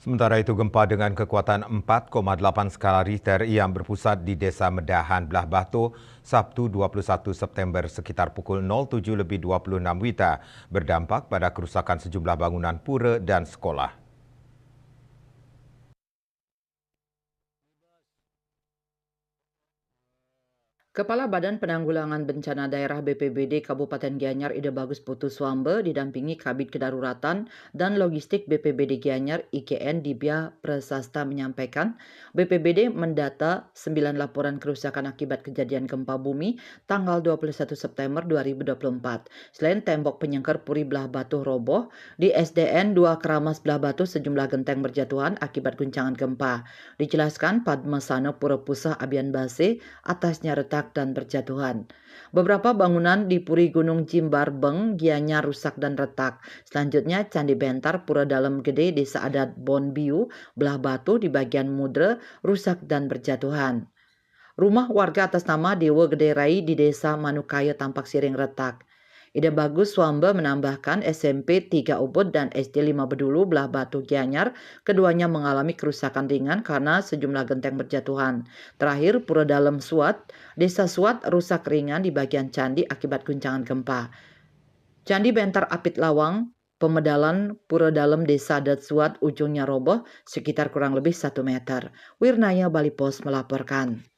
Sementara itu gempa dengan kekuatan 4,8 skala Richter yang berpusat di Desa Medahan, Belah Batu, Sabtu 21 September sekitar pukul 07.26 WITA berdampak pada kerusakan sejumlah bangunan pura dan sekolah. Kepala Badan Penanggulangan Bencana Daerah BPBD Kabupaten Gianyar Ide Bagus Putu Swambe didampingi Kabid Kedaruratan dan Logistik BPBD Gianyar IKN Dibya Prasasta menyampaikan BPBD mendata 9 laporan kerusakan akibat kejadian gempa bumi tanggal 21 September 2024. Selain tembok penyengker Puri Belah Batu roboh, di SDN 2 Keramas Belah Batu sejumlah genteng berjatuhan akibat guncangan gempa. Dijelaskan Padmasana Pura Pusah Abian Base atasnya retak dan berjatuhan. Beberapa bangunan di Puri Gunung Jimbar Beng, Gianyar rusak dan retak. Selanjutnya Candi Bentar Pura Dalem Gede Desa Adat Bonbiu, Belah Batu di bagian Mudre rusak dan berjatuhan. Rumah warga atas nama Dewa Gede Rai di Desa Manukaya tampak siring retak. Ide Bagus Swambe menambahkan SMP 3 Ubud dan SD 5 Bedulu Belah Batu Gianyar keduanya mengalami kerusakan ringan karena sejumlah genteng berjatuhan. Terakhir Pura Dalem Suat, Desa Suat rusak ringan di bagian candi akibat guncangan gempa. Candi Bentar Apit Lawang, Pemedalan Pura Dalem Desa Adat Suat ujungnya roboh sekitar kurang lebih 1 meter. Wirnaya Bali Pos melaporkan.